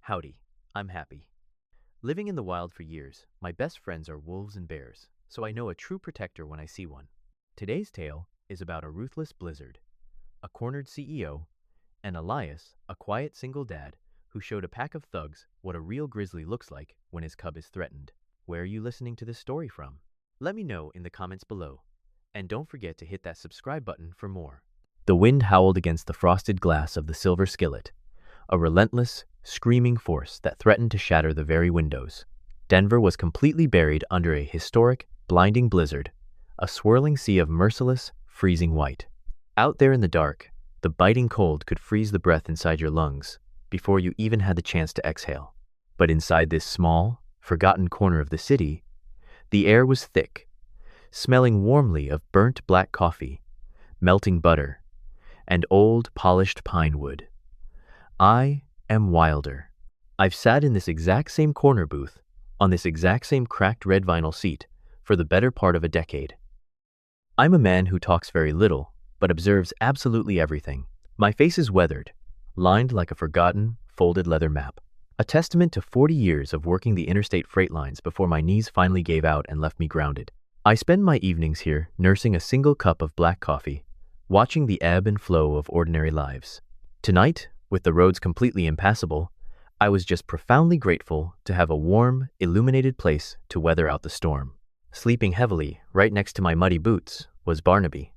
Howdy, I'm happy. Living in the wild for years, my best friends are wolves and bears, so I know a true protector when I see one. Today's tale is about a ruthless blizzard, a cornered CEO, and Elias, a quiet single dad who showed a pack of thugs what a real grizzly looks like when his cub is threatened. Where are you listening to this story from? Let me know in the comments below, and don't forget to hit that subscribe button for more. The wind howled against the frosted glass of the silver skillet, a relentless, screaming force that threatened to shatter the very windows. Denver was completely buried under a historic, blinding blizzard, a swirling sea of merciless, freezing white. Out there in the dark, the biting cold could freeze the breath inside your lungs before you even had the chance to exhale. But inside this small, forgotten corner of the city, the air was thick, smelling warmly of burnt black coffee, melting butter, and old, polished pine wood. I am Wilder. I've sat in this exact same corner booth, on this exact same cracked red vinyl seat, for the better part of a decade. I'm a man who talks very little, but observes absolutely everything. My face is weathered, lined like a forgotten, folded leather map, a testament to 40 years of working the interstate freight lines before my knees finally gave out and left me grounded. I spend my evenings here nursing a single cup of black coffee, watching the ebb and flow of ordinary lives. Tonight, with the roads completely impassable, I was just profoundly grateful to have a warm, illuminated place to weather out the storm. Sleeping heavily, right next to my muddy boots, was Barnaby.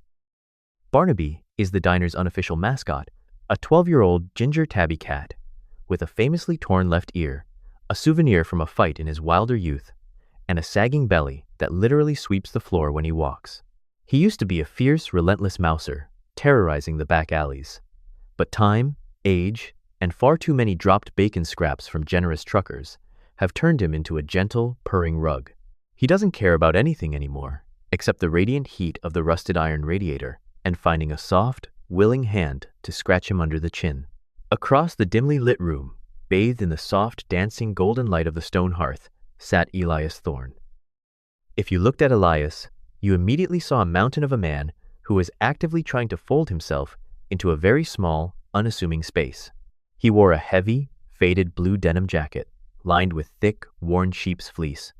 Barnaby is the diner's unofficial mascot, a 12-year-old ginger tabby cat with a famously torn left ear, a souvenir from a fight in his wilder youth, and a sagging belly that literally sweeps the floor when he walks. He used to be a fierce, relentless mouser, terrorizing the back alleys. But time, age, and far too many dropped bacon scraps from generous truckers have turned him into a gentle, purring rug. He doesn't care about anything anymore, except the radiant heat of the rusted iron radiator and finding a soft, willing hand to scratch him under the chin. Across the dimly lit room, bathed in the soft, dancing golden light of the stone hearth, sat Elias Thorne. If you looked at Elias, you immediately saw a mountain of a man who was actively trying to fold himself into a very small, unassuming space. He wore a heavy, faded blue denim jacket, lined with thick, worn sheep's fleece,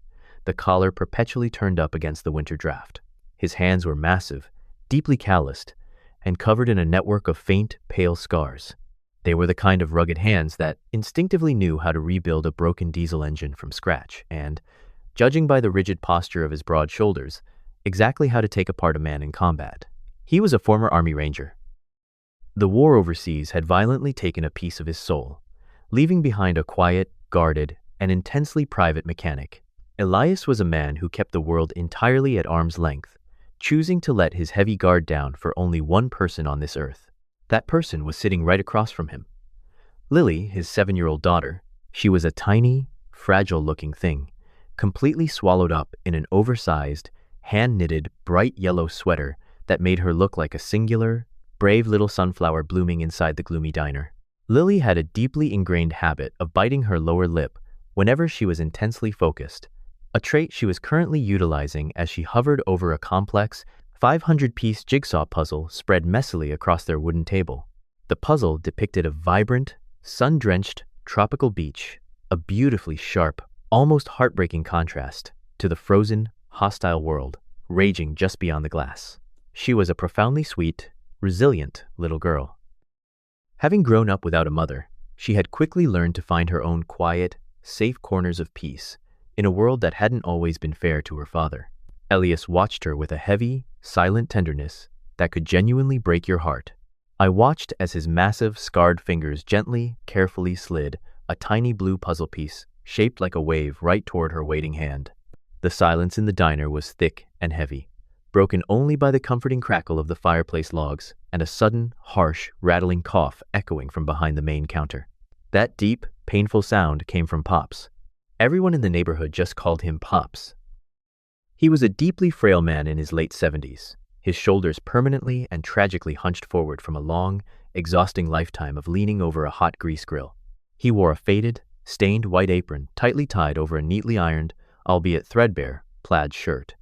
the collar perpetually turned up against the winter draft. His hands were massive, deeply calloused, and covered in a network of faint, pale scars. They were the kind of rugged hands that instinctively knew how to rebuild a broken diesel engine from scratch and, judging by the rigid posture of his broad shoulders, exactly how to take apart a man in combat. He was a former Army Ranger. The war overseas had violently taken a piece of his soul, leaving behind a quiet, guarded, and intensely private mechanic. Elias was a man who kept the world entirely at arm's length, choosing to let his heavy guard down for only one person on this earth. That person was sitting right across from him. Lily, his 7-year-old daughter, she was a tiny, fragile-looking thing, completely swallowed up in an oversized, hand-knitted, bright yellow sweater that made her look like a singular, brave little sunflower blooming inside the gloomy diner. Lily had a deeply ingrained habit of biting her lower lip whenever she was intensely focused, a trait she was currently utilizing as she hovered over a complex, 500-piece jigsaw puzzle spread messily across their wooden table. The puzzle depicted a vibrant, sun-drenched, tropical beach, a beautifully sharp, almost heartbreaking contrast to the frozen, hostile world raging just beyond the glass. She was a profoundly sweet, resilient little girl. Having grown up without a mother, she had quickly learned to find her own quiet, safe corners of peace in a world that hadn't always been fair to her father. Elias watched her with a heavy, silent tenderness that could genuinely break your heart. I watched as his massive, scarred fingers gently, carefully slid a tiny blue puzzle piece shaped like a wave right toward her waiting hand. The silence in the diner was thick and heavy, broken only by the comforting crackle of the fireplace logs and a sudden, harsh, rattling cough echoing from behind the main counter. That deep, painful sound came from Pops. Everyone in the neighborhood just called him Pops. He was a deeply frail man in his late 70s, his shoulders permanently and tragically hunched forward from a long, exhausting lifetime of leaning over a hot grease grill. He wore a faded, stained white apron tightly tied over a neatly ironed, albeit threadbare, plaid shirt.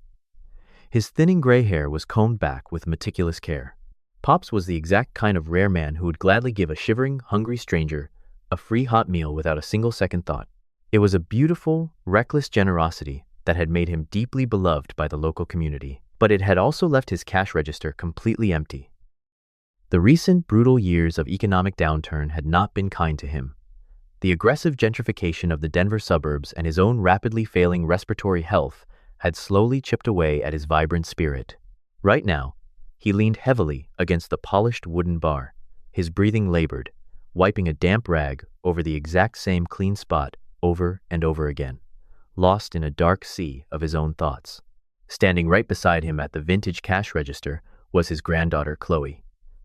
His thinning gray hair was combed back with meticulous care. Pops was the exact kind of rare man who would gladly give a shivering, hungry stranger a free hot meal without a single second thought. It was a beautiful, reckless generosity that had made him deeply beloved by the local community, but it had also left his cash register completely empty. The recent brutal years of economic downturn had not been kind to him. The aggressive gentrification of the Denver suburbs and his own rapidly failing respiratory health had slowly chipped away at his vibrant spirit. Right now, he leaned heavily against the polished wooden bar, his breathing labored, wiping a damp rag over the exact same clean spot over and over again, lost in a dark sea of his own thoughts. Standing right beside him at the vintage cash register was his granddaughter, Chloe.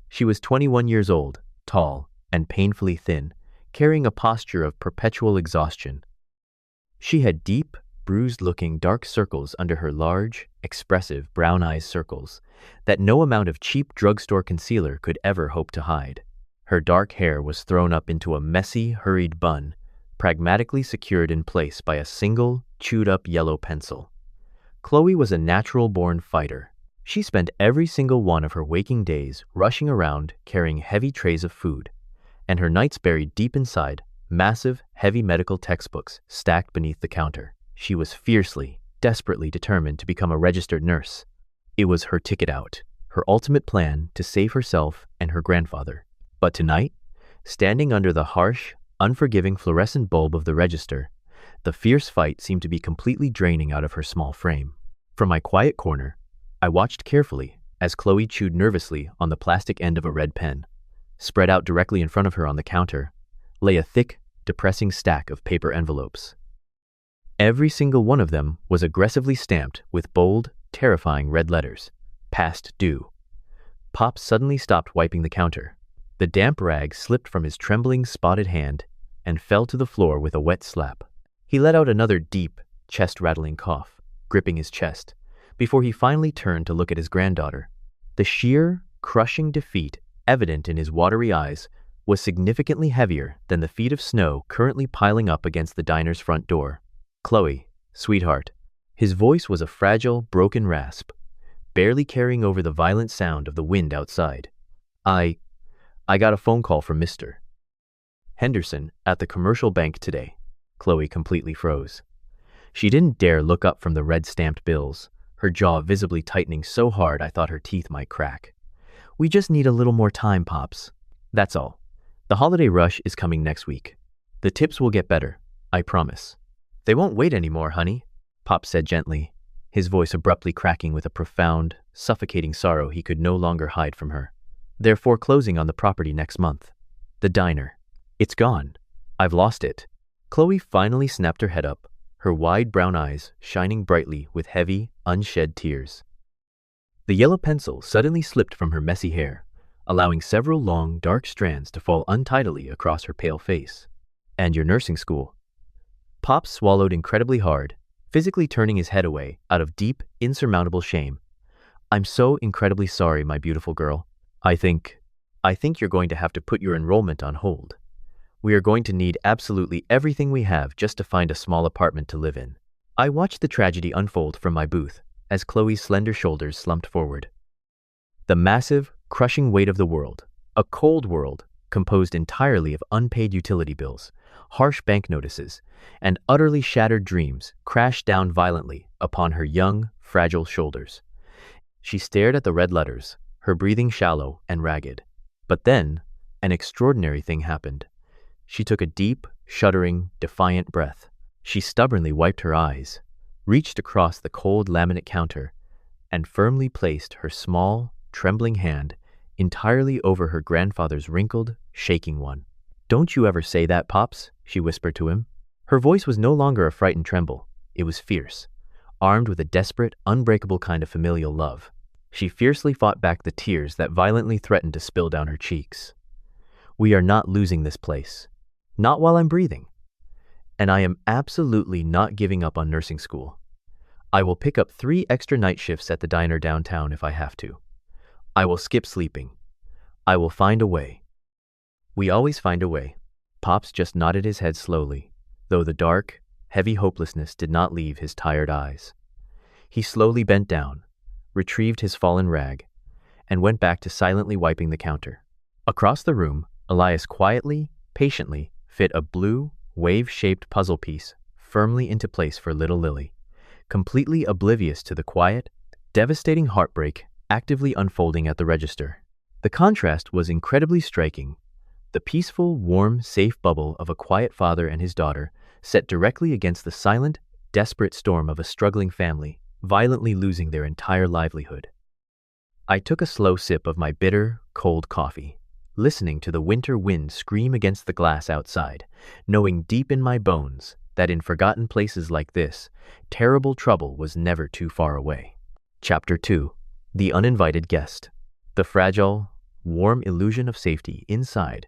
She was 21 years old, tall, and painfully thin, carrying a posture of perpetual exhaustion. She had deep, bruised-looking dark circles under her large, expressive brown eyes, circles that no amount of cheap drugstore concealer could ever hope to hide. Her dark hair was thrown up into a messy, hurried bun, pragmatically secured in place by a single, chewed-up yellow pencil. Chloe was a natural-born fighter. She spent every single one of her waking days rushing around carrying heavy trays of food, and her nights buried deep inside massive, heavy medical textbooks stacked beneath the counter. She was fiercely, desperately determined to become a registered nurse. It was her ticket out, her ultimate plan to save herself and her grandfather. But tonight, standing under the harsh, unforgiving fluorescent bulb of the register, the fierce fight seemed to be completely draining out of her small frame. From my quiet corner, I watched carefully as Chloe chewed nervously on the plastic end of a red pen. Spread out directly in front of her on the counter lay a thick, depressing stack of paper envelopes. Every single one of them was aggressively stamped with bold, terrifying red letters. Past due. Pop suddenly stopped wiping the counter. The damp rag slipped from his trembling, spotted hand and fell to the floor with a wet slap. He let out another deep, chest-rattling cough, gripping his chest, before he finally turned to look at his granddaughter. The sheer, crushing defeat evident in his watery eyes was significantly heavier than the feet of snow currently piling up against the diner's front door. Chloe, sweetheart. His voice was a fragile, broken rasp, barely carrying over the violent sound of the wind outside. I got a phone call from Mr. Henderson at the commercial bank today. Chloe completely froze. She didn't dare look up from the red-stamped bills, her jaw visibly tightening so hard I thought her teeth might crack. We just need a little more time, Pops. That's all. The holiday rush is coming next week. The tips will get better, I promise. They won't wait anymore, honey, Pop said gently, his voice abruptly cracking with a profound, suffocating sorrow he could no longer hide from her. They're foreclosing on the property next month. The diner. It's gone. I've lost it. Chloe finally snapped her head up, her wide brown eyes shining brightly with heavy, unshed tears. The yellow pencil suddenly slipped from her messy hair, allowing several long, dark strands to fall untidily across her pale face. And your nursing school. Pop swallowed incredibly hard, physically turning his head away out of deep, insurmountable shame. I'm so incredibly sorry, my beautiful girl. I think you're going to have to put your enrollment on hold. We are going to need absolutely everything we have just to find a small apartment to live in. I watched the tragedy unfold from my booth as Chloe's slender shoulders slumped forward. The massive, crushing weight of the world, a cold world composed entirely of unpaid utility bills, harsh bank notices, and utterly shattered dreams, crashed down violently upon her young, fragile shoulders. She stared at the red letters, her breathing shallow and ragged. But then, an extraordinary thing happened. She took a deep, shuddering, defiant breath. She stubbornly wiped her eyes, reached across the cold laminate counter, and firmly placed her small, trembling hand entirely over her grandfather's wrinkled, shaking one. Don't you ever say that, Pops, she whispered to him. Her voice was no longer a frightened tremble. It was fierce, armed with a desperate, unbreakable kind of familial love. She fiercely fought back the tears that violently threatened to spill down her cheeks. We are not losing this place. Not while I'm breathing. And I am absolutely not giving up on nursing school. I will pick up 3 extra night shifts at the diner downtown if I have to. I will skip sleeping. I will find a way. We always find a way. Pops just nodded his head slowly, though the dark, heavy hopelessness did not leave his tired eyes. He slowly bent down, retrieved his fallen rag, and went back to silently wiping the counter. Across the room, Elias quietly, patiently, fit a blue, wave-shaped puzzle piece firmly into place for little Lily, completely oblivious to the quiet, devastating heartbreak actively unfolding at the register. The contrast was incredibly striking. The peaceful, warm, safe bubble of a quiet father and his daughter set directly against the silent, desperate storm of a struggling family, violently losing their entire livelihood. I took a slow sip of my bitter, cold coffee, listening to the winter wind scream against the glass outside, knowing deep in my bones that in forgotten places like this, terrible trouble was never too far away. Chapter 2. The Uninvited Guest. The fragile, warm illusion of safety inside.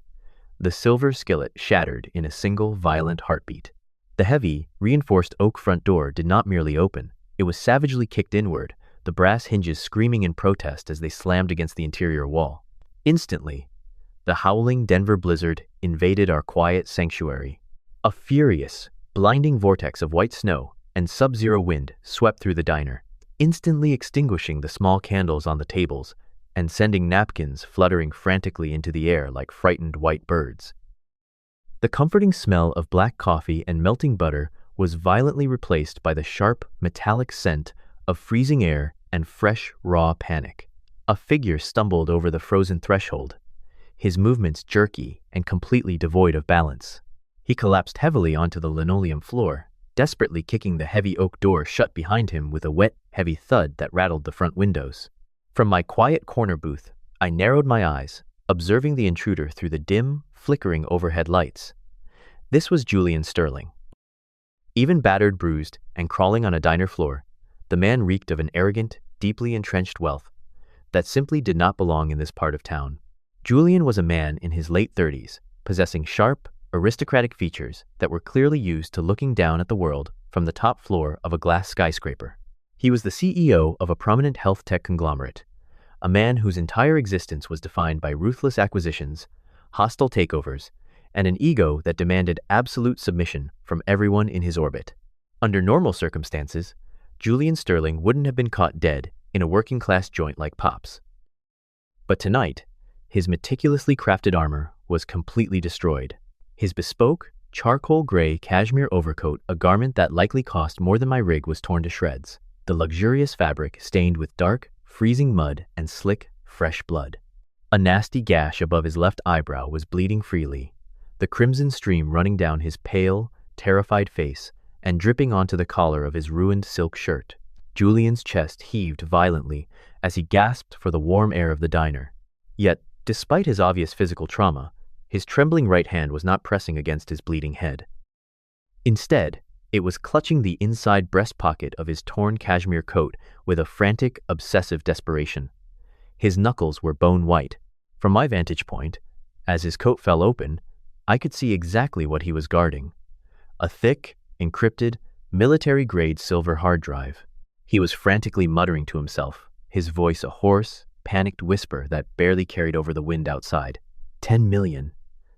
The silver skillet shattered in a single violent heartbeat. The heavy, reinforced oak front door did not merely open, it was savagely kicked inward, the brass hinges screaming in protest as they slammed against the interior wall. Instantly, the howling Denver blizzard invaded our quiet sanctuary. A furious, blinding vortex of white snow and sub-zero wind swept through the diner, instantly extinguishing the small candles on the tables and sending napkins fluttering frantically into the air like frightened white birds. The comforting smell of black coffee and melting butter was violently replaced by the sharp, metallic scent of freezing air and fresh, raw panic. A figure stumbled over the frozen threshold, his movements jerky and completely devoid of balance. He collapsed heavily onto the linoleum floor, desperately kicking the heavy oak door shut behind him with a wet, heavy thud that rattled the front windows. From my quiet corner booth, I narrowed my eyes, observing the intruder through the dim, flickering overhead lights. This was Julian Sterling. Even battered, bruised, and crawling on a diner floor, the man reeked of an arrogant, deeply entrenched wealth that simply did not belong in this part of town. Julian was a man in his late 30s, possessing sharp, aristocratic features that were clearly used to looking down at the world from the top floor of a glass skyscraper. He was the CEO of a prominent health tech conglomerate, a man whose entire existence was defined by ruthless acquisitions, hostile takeovers, and an ego that demanded absolute submission from everyone in his orbit. Under normal circumstances, Julian Sterling wouldn't have been caught dead in a working-class joint like Pop's. But tonight, his meticulously crafted armor was completely destroyed. His bespoke, charcoal gray cashmere overcoat, a garment that likely cost more than my rig, was torn to shreds. The luxurious fabric stained with dark, freezing mud and slick, fresh blood. A nasty gash above his left eyebrow was bleeding freely, the crimson stream running down his pale, terrified face and dripping onto the collar of his ruined silk shirt. Julian's chest heaved violently as he gasped for the warm air of the diner. Yet, despite his obvious physical trauma, his trembling right hand was not pressing against his bleeding head. Instead, it was clutching the inside breast pocket of his torn cashmere coat with a frantic, obsessive desperation. His knuckles were bone white. From my vantage point, as his coat fell open, I could see exactly what he was guarding. A thick, encrypted, military-grade silver hard drive. He was frantically muttering to himself, his voice a hoarse, panicked whisper that barely carried over the wind outside. 10 million.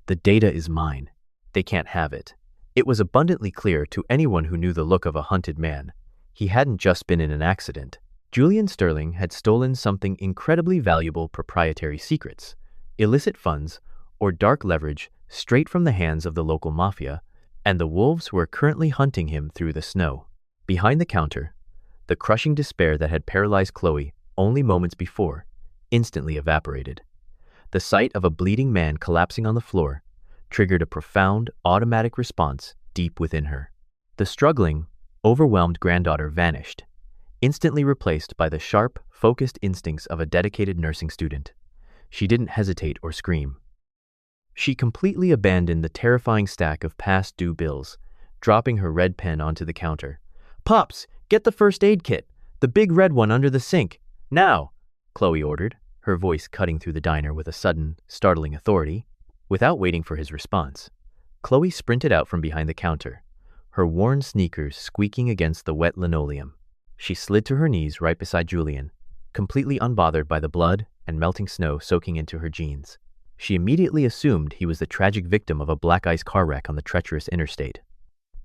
The data is mine. They can't have it. It was abundantly clear to anyone who knew the look of a hunted man. He hadn't just been in an accident. Julian Sterling had stolen something incredibly valuable: proprietary secrets, illicit funds, or dark leverage straight from the hands of the local mafia, and the wolves were currently hunting him through the snow. Behind the counter, the crushing despair that had paralyzed Chloe only moments before instantly evaporated. The sight of a bleeding man collapsing on the floor triggered a profound, automatic response deep within her. The struggling, overwhelmed granddaughter vanished, instantly replaced by the sharp, focused instincts of a dedicated nursing student. She didn't hesitate or scream. She completely abandoned the terrifying stack of past due bills, dropping her red pen onto the counter. "Pops, get the first aid kit, the big red one under the sink, now," Chloe ordered, her voice cutting through the diner with a sudden, startling authority. Without waiting for his response, Chloe sprinted out from behind the counter, her worn sneakers squeaking against the wet linoleum. She slid to her knees right beside Julian, completely unbothered by the blood and melting snow soaking into her jeans. She immediately assumed he was the tragic victim of a black ice car wreck on the treacherous interstate.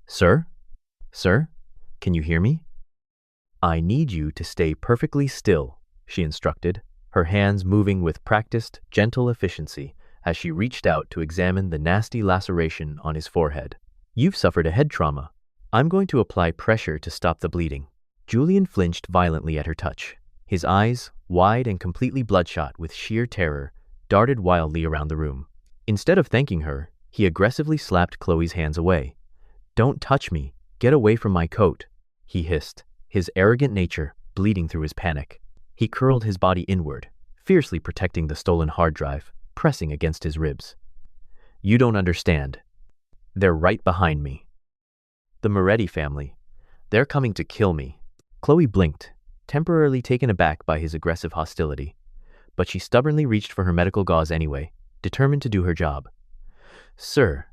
"Sir? Sir? Can you hear me?" "I need you to stay perfectly still," she instructed, her hands moving with practiced, gentle efficiency as she reached out to examine the nasty laceration on his forehead. "You've suffered a head trauma. I'm going to apply pressure to stop the bleeding." Julian flinched violently at her touch. His eyes, wide and completely bloodshot with sheer terror, darted wildly around the room. Instead of thanking her, he aggressively slapped Chloe's hands away. "Don't touch me. Get away from my coat," he hissed, his arrogant nature bleeding through his panic. He curled his body inward, fiercely protecting the stolen hard drive, pressing against his ribs. "You don't understand. They're right behind me. The Moretti family. They're coming to kill me." Chloe blinked, temporarily taken aback by his aggressive hostility, but she stubbornly reached for her medical gauze anyway, determined to do her job. "Sir,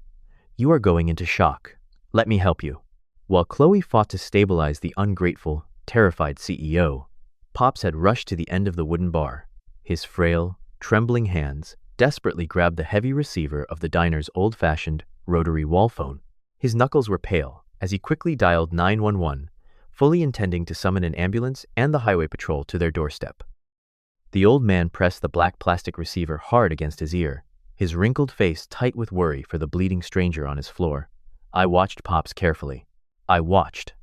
you are going into shock. Let me help you." While Chloe fought to stabilize the ungrateful, terrified CEO, Pops had rushed to the end of the wooden bar. His frail, trembling hands desperately grabbed the heavy receiver of the diner's old-fashioned rotary wall phone. His knuckles were pale as he quickly dialed 911, fully intending to summon an ambulance and the highway patrol to their doorstep. The old man pressed the black plastic receiver hard against his ear, his wrinkled face tight with worry for the bleeding stranger on his floor. I watched Pops carefully. I watched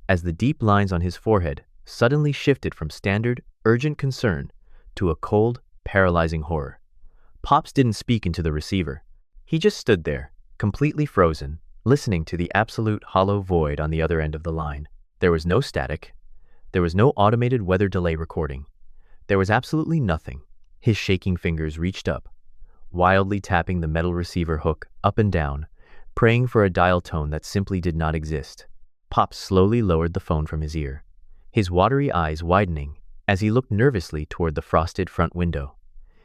as the deep lines on his forehead suddenly shifted from standard, urgent concern to a cold, paralyzing horror. Pops didn't speak into the receiver. He just stood there, completely frozen, listening to the absolute hollow void on the other end of the line. There was no static. There was no automated weather delay recording. There was absolutely nothing. His shaking fingers reached up, wildly tapping the metal receiver hook up and down, praying for a dial tone that simply did not exist. Pops slowly lowered the phone from his ear, his watery eyes widening as he looked nervously toward the frosted front window.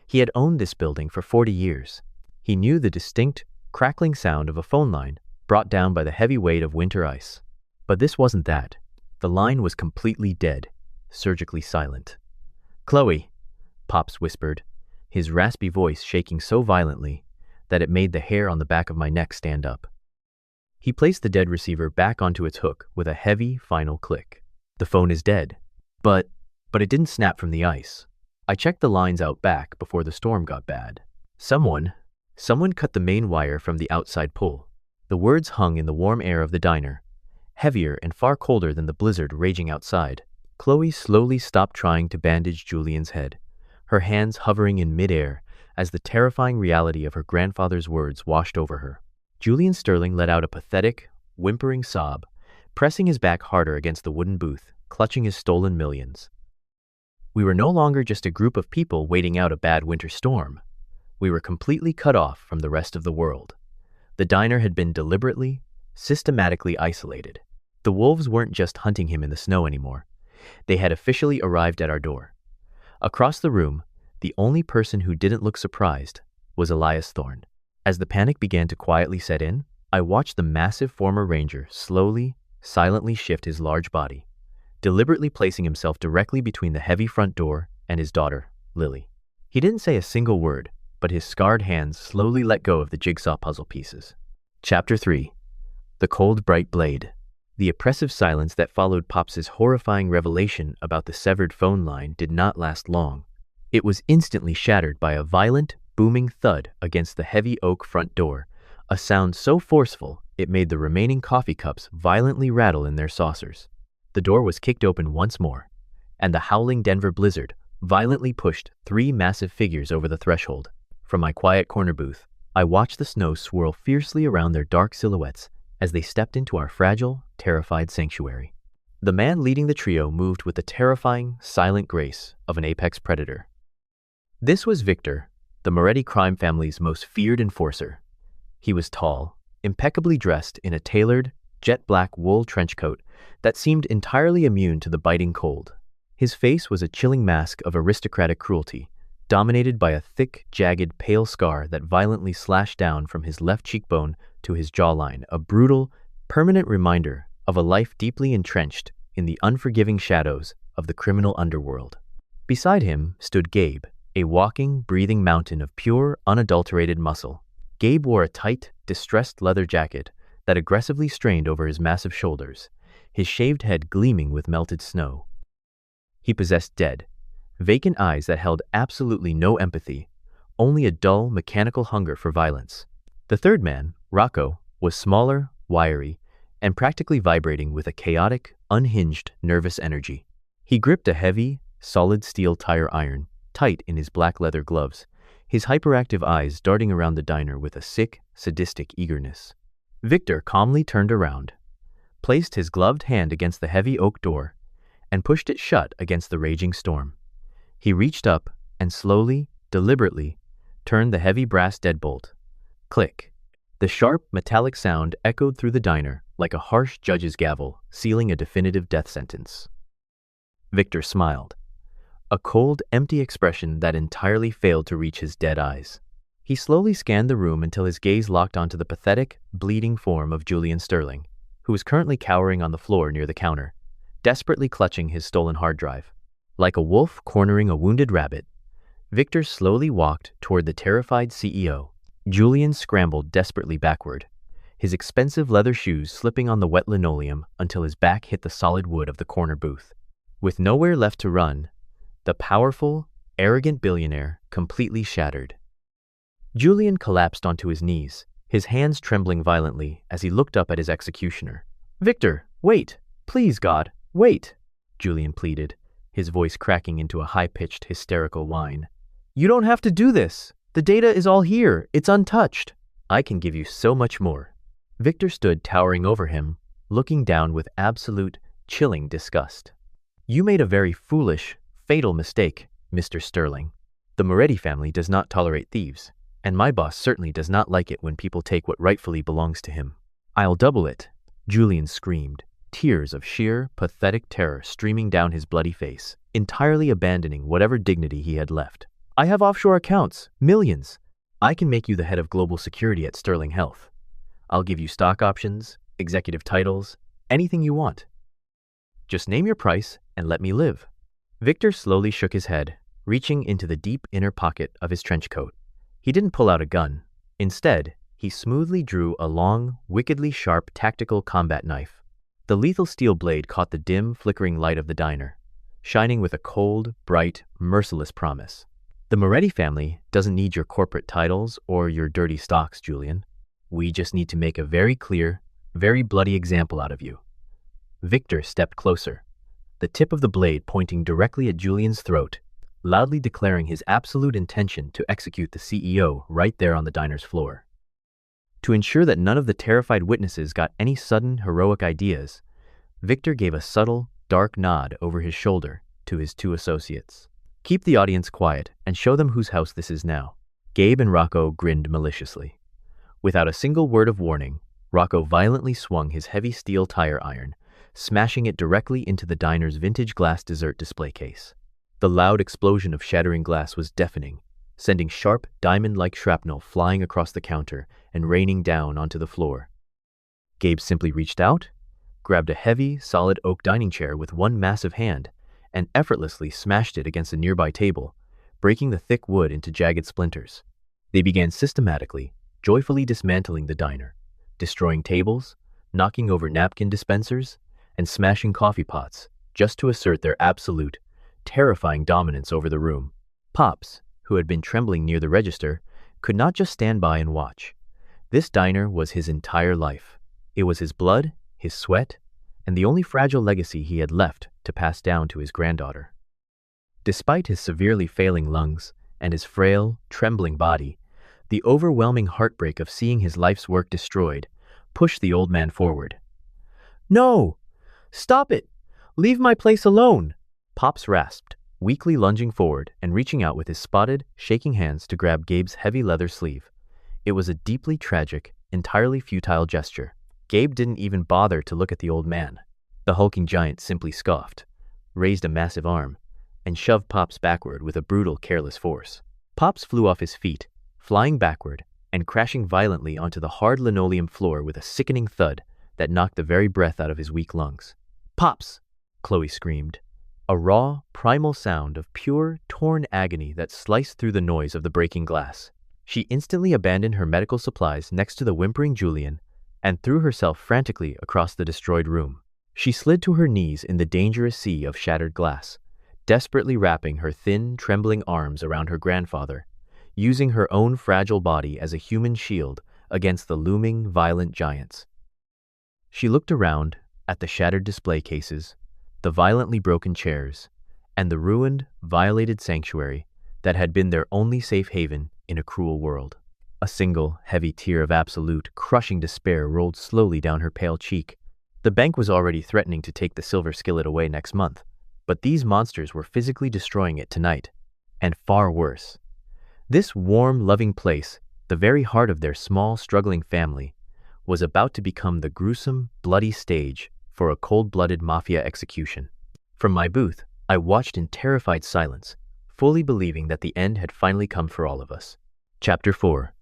He had owned this building for 40 years. He knew the distinct, crackling sound of a phone line brought down by the heavy weight of winter ice. But this wasn't that. The line was completely dead, surgically silent. "Chloe," Pops whispered, his raspy voice shaking so violently that it made the hair on the back of my neck stand up. He placed the dead receiver back onto its hook with a heavy, final click. "The phone is dead. But it didn't snap from the ice. I checked the lines out back before the storm got bad. Someone cut the main wire from the outside pull." The words hung in the warm air of the diner, heavier and far colder than the blizzard raging outside. Chloe slowly stopped trying to bandage Julian's head, her hands hovering in midair as the terrifying reality of her grandfather's words washed over her. Julian Sterling let out a pathetic, whimpering sob, pressing his back harder against the wooden booth, clutching his stolen millions. We were no longer just a group of people waiting out a bad winter storm. We were completely cut off from the rest of the world. The diner had been deliberately, systematically isolated. The wolves weren't just hunting him in the snow anymore. They had officially arrived at our door. Across the room, the only person who didn't look surprised was Elias Thorne. As the panic began to quietly set in, I watched the massive former ranger slowly, silently shift his large body, deliberately placing himself directly between the heavy front door and his daughter, Lily. He didn't say a single word, but his scarred hands slowly let go of the jigsaw puzzle pieces. Chapter 3. The Cold Bright Blade. The oppressive silence that followed Pops's horrifying revelation about the severed phone line did not last long. It was instantly shattered by a violent, booming thud against the heavy oak front door, a sound so forceful it made the remaining coffee cups violently rattle in their saucers. The door was kicked open once more, and the howling Denver blizzard violently pushed 3 massive figures over the threshold. From my quiet corner booth, I watched the snow swirl fiercely around their dark silhouettes as they stepped into our fragile, terrified sanctuary. The man leading the trio moved with the terrifying, silent grace of an apex predator. This was Victor, the Moretti crime family's most feared enforcer. He was tall, impeccably dressed in a tailored, jet-black wool trench coat that seemed entirely immune to the biting cold. His face was a chilling mask of aristocratic cruelty, dominated by a thick, jagged, pale scar that violently slashed down from his left cheekbone to his jawline, a brutal, permanent reminder of a life deeply entrenched in the unforgiving shadows of the criminal underworld. Beside him stood Gabe, a walking, breathing mountain of pure, unadulterated muscle. Gabe wore a tight, distressed leather jacket that aggressively strained over his massive shoulders, his shaved head gleaming with melted snow. He possessed dead, vacant eyes that held absolutely no empathy, only a dull, mechanical hunger for violence. The third man, Rocco, was smaller, wiry, and practically vibrating with a chaotic, unhinged, nervous energy. He gripped a heavy, solid steel tire iron, tight in his black leather gloves, his hyperactive eyes darting around the diner with a sick, sadistic eagerness. Victor calmly turned around, placed his gloved hand against the heavy oak door, and pushed it shut against the raging storm. He reached up and slowly, deliberately, turned the heavy brass deadbolt. Click. The sharp, metallic sound echoed through the diner like a harsh judge's gavel, sealing a definitive death sentence. Victor smiled, a cold, empty expression that entirely failed to reach his dead eyes. He slowly scanned the room until his gaze locked onto the pathetic, bleeding form of Julian Sterling, who was currently cowering on the floor near the counter, desperately clutching his stolen hard drive. Like a wolf cornering a wounded rabbit, Victor slowly walked toward the terrified CEO. Julian scrambled desperately backward, his expensive leather shoes slipping on the wet linoleum until his back hit the solid wood of the corner booth. With nowhere left to run, the powerful, arrogant billionaire completely shattered. Julian collapsed onto his knees, his hands trembling violently as he looked up at his executioner. "Victor, wait! Please, God, wait!" Julian pleaded, his voice cracking into a high-pitched, hysterical whine. "You don't have to do this! The data is all here. It's untouched. I can give you so much more." Victor stood towering over him, looking down with absolute, chilling disgust. "You made a very foolish, fatal mistake, Mr. Sterling. The Moretti family does not tolerate thieves, and my boss certainly does not like it when people take what rightfully belongs to him. I'll double it," Julian screamed, tears of sheer, pathetic terror streaming down his bloody face, entirely abandoning whatever dignity he had left. "I have offshore accounts, millions. I can make you the head of global security at Sterling Health. I'll give you stock options, executive titles, anything you want. Just name your price and let me live." Victor slowly shook his head, reaching into the deep inner pocket of his trench coat. He didn't pull out a gun. Instead, he smoothly drew a long, wickedly sharp tactical combat knife. The lethal steel blade caught the dim, flickering light of the diner, shining with a cold, bright, merciless promise. "The Moretti family doesn't need your corporate titles or your dirty stocks, Julian. We just need to make a very clear, very bloody example out of you." Victor stepped closer, the tip of the blade pointing directly at Julian's throat, loudly declaring his absolute intention to execute the CEO right there on the diner's floor. To ensure that none of the terrified witnesses got any sudden, heroic ideas, Victor gave a subtle, dark nod over his shoulder to his two associates. "Keep the audience quiet and show them whose house this is now." Gabe and Rocco grinned maliciously. Without a single word of warning, Rocco violently swung his heavy steel tire iron, smashing it directly into the diner's vintage glass dessert display case. The loud explosion of shattering glass was deafening, sending sharp, diamond-like shrapnel flying across the counter and raining down onto the floor. Gabe simply reached out, grabbed a heavy, solid oak dining chair with one massive hand, and effortlessly smashed it against a nearby table, breaking the thick wood into jagged splinters. They began systematically, joyfully dismantling the diner, destroying tables, knocking over napkin dispensers, and smashing coffee pots, just to assert their absolute, terrifying dominance over the room. Pops, who had been trembling near the register, could not just stand by and watch. This diner was his entire life. It was his blood, his sweat, and the only fragile legacy he had left to pass down to his granddaughter. Despite his severely failing lungs and his frail, trembling body, the overwhelming heartbreak of seeing his life's work destroyed pushed the old man forward. "No! Stop it! Leave my place alone!" Pops rasped, weakly lunging forward and reaching out with his spotted, shaking hands to grab Gabe's heavy leather sleeve. It was a deeply tragic, entirely futile gesture. Gabe didn't even bother to look at the old man. The hulking giant simply scoffed, raised a massive arm, and shoved Pops backward with a brutal, careless force. Pops flew off his feet, flying backward and crashing violently onto the hard linoleum floor with a sickening thud that knocked the very breath out of his weak lungs. "Pops!" Chloe screamed, a raw, primal sound of pure, torn agony that sliced through the noise of the breaking glass. She instantly abandoned her medical supplies next to the whimpering Julian and threw herself frantically across the destroyed room. She slid to her knees in the dangerous sea of shattered glass, desperately wrapping her thin, trembling arms around her grandfather, using her own fragile body as a human shield against the looming, violent giants. She looked around at the shattered display cases, the violently broken chairs, and the ruined, violated sanctuary that had been their only safe haven in a cruel world. A single, heavy tear of absolute, crushing despair rolled slowly down her pale cheek. The bank was already threatening to take the silver skillet away next month, but these monsters were physically destroying it tonight. And far worse. This warm, loving place, the very heart of their small, struggling family, was about to become the gruesome, bloody stage for a cold-blooded mafia execution. From my booth, I watched in terrified silence, fully believing that the end had finally come for all of us. Chapter 4.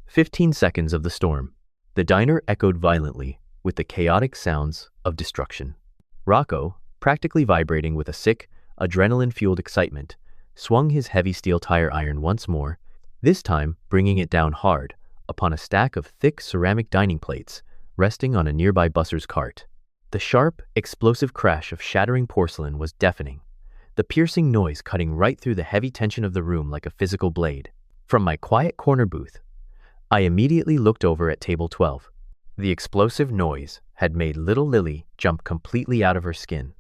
15 Seconds of the Storm. The diner echoed violently with the chaotic sounds of destruction. Rocco, practically vibrating with a sick, adrenaline-fueled excitement, swung his heavy steel tire iron once more, this time bringing it down hard upon a stack of thick ceramic dining plates resting on a nearby busser's cart. The sharp, explosive crash of shattering porcelain was deafening, the piercing noise cutting right through the heavy tension of the room like a physical blade. From my quiet corner booth, I immediately looked over at table 12. The explosive noise had made little Lily jump completely out of her skin.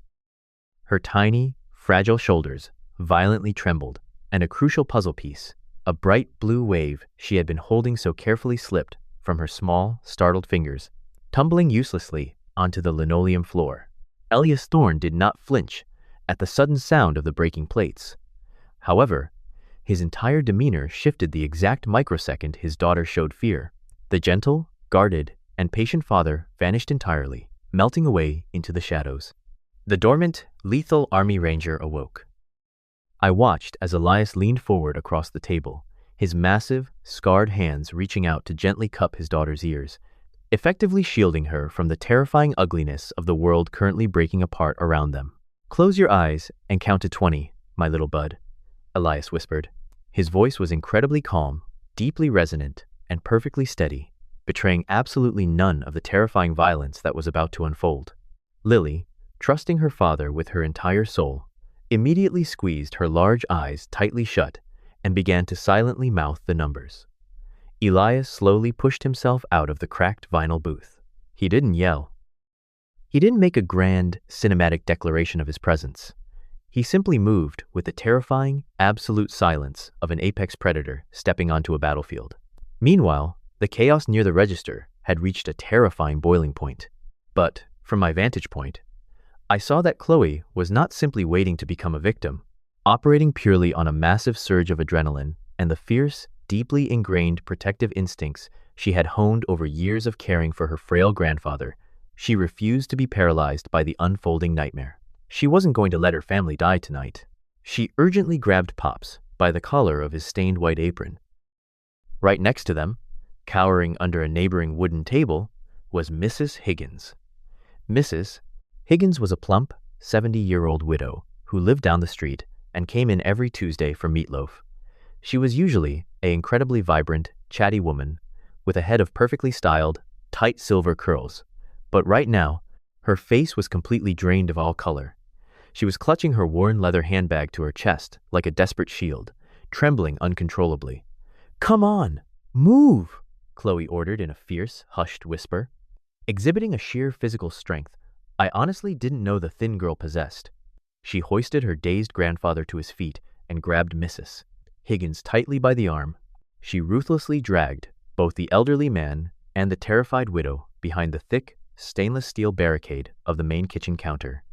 Her tiny, fragile shoulders violently trembled, and a crucial puzzle piece, a bright blue wave she had been holding so carefully, slipped from her small, startled fingers, tumbling uselessly onto the linoleum floor. Elias Thorne did not flinch at the sudden sound of the breaking plates. However, his entire demeanor shifted the exact microsecond his daughter showed fear. The gentle, guarded, and patient father vanished entirely, melting away into the shadows. The dormant, lethal Army Ranger awoke. I watched as Elias leaned forward across the table, his massive, scarred hands reaching out to gently cup his daughter's ears, effectively shielding her from the terrifying ugliness of the world currently breaking apart around them. "Close your eyes and count to 20, my little bud," Elias whispered. His voice was incredibly calm, deeply resonant, and perfectly steady, betraying absolutely none of the terrifying violence that was about to unfold. Lily, trusting her father with her entire soul, immediately squeezed her large eyes tightly shut and began to silently mouth the numbers. Elias slowly pushed himself out of the cracked vinyl booth. He didn't yell. He didn't make a grand, cinematic declaration of his presence. He simply moved with the terrifying, absolute silence of an apex predator stepping onto a battlefield. Meanwhile, the chaos near the register had reached a terrifying boiling point. But, from my vantage point, I saw that Chloe was not simply waiting to become a victim, operating purely on a massive surge of adrenaline and the fierce, deeply ingrained protective instincts she had honed over years of caring for her frail grandfather. She refused to be paralyzed by the unfolding nightmare. She wasn't going to let her family die tonight. She urgently grabbed Pops by the collar of his stained white apron. Right next to them, cowering under a neighboring wooden table, was Mrs. Higgins. Mrs. Higgins was a plump, 70-year-old widow who lived down the street and came in every Tuesday for meatloaf. She was usually an incredibly vibrant, chatty woman with a head of perfectly styled, tight silver curls, but right now, her face was completely drained of all color. She was clutching her worn leather handbag to her chest like a desperate shield, trembling uncontrollably. "Come on, move!" Chloe ordered in a fierce, hushed whisper. Exhibiting a sheer physical strength I honestly didn't know the thin girl possessed. She hoisted her dazed grandfather to his feet and grabbed Mrs. Higgins tightly by the arm. She ruthlessly dragged both the elderly man and the terrified widow behind the thick, stainless steel barricade of the main kitchen counter.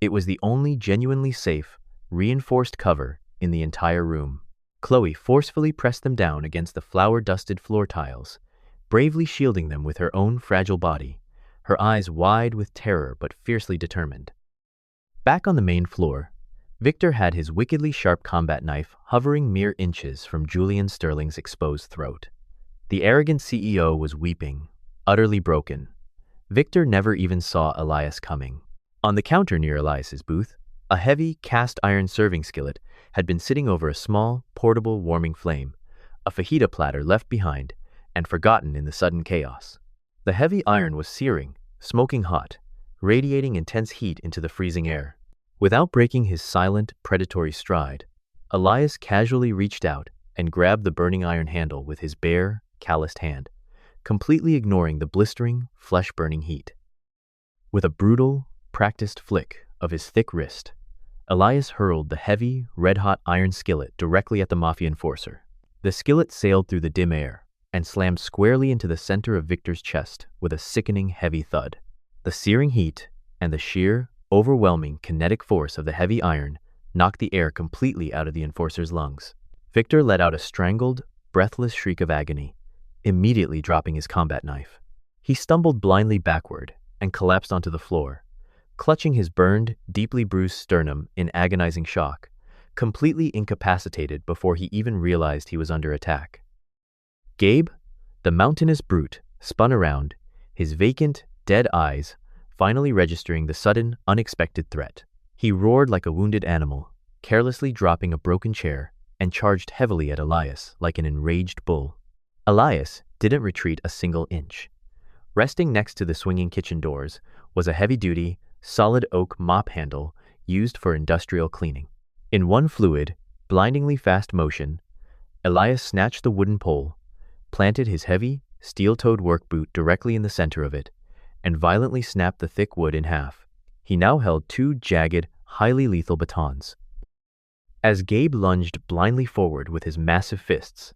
It was the only genuinely safe, reinforced cover in the entire room. Chloe forcefully pressed them down against the flour-dusted floor tiles, bravely shielding them with her own fragile body, her eyes wide with terror but fiercely determined. Back on the main floor, Victor had his wickedly sharp combat knife hovering mere inches from Julian Sterling's exposed throat. The arrogant CEO was weeping, utterly broken. Victor never even saw Elias coming. On the counter near Elias's booth, a heavy cast-iron serving skillet had been sitting over a small, portable warming flame, a fajita platter left behind and forgotten in the sudden chaos. The heavy iron was searing, smoking hot, radiating intense heat into the freezing air. Without breaking his silent, predatory stride, Elias casually reached out and grabbed the burning iron handle with his bare, calloused hand, completely ignoring the blistering, flesh-burning heat. With a brutal, practiced flick of his thick wrist, Elias hurled the heavy, red-hot iron skillet directly at the Mafia enforcer. The skillet sailed through the dim air and slammed squarely into the center of Victor's chest with a sickening, heavy thud. The searing heat and the sheer, overwhelming kinetic force of the heavy iron knocked the air completely out of the enforcer's lungs. Victor let out a strangled, breathless shriek of agony, immediately dropping his combat knife. He stumbled blindly backward and collapsed onto the floor, clutching his burned, deeply bruised sternum in agonizing shock, completely incapacitated before he even realized he was under attack. Gabe, the mountainous brute, spun around, his vacant, dead eyes finally registering the sudden, unexpected threat. He roared like a wounded animal, carelessly dropping a broken chair, and charged heavily at Elias like an enraged bull. Elias didn't retreat a single inch. Resting next to the swinging kitchen doors was a heavy-duty, solid oak mop handle used for industrial cleaning. In one fluid, blindingly fast motion, Elias snatched the wooden pole, planted his heavy, steel-toed work boot directly in the center of it, and violently snapped the thick wood in half. He now held two jagged, highly lethal batons. As Gabe lunged blindly forward with his massive fists,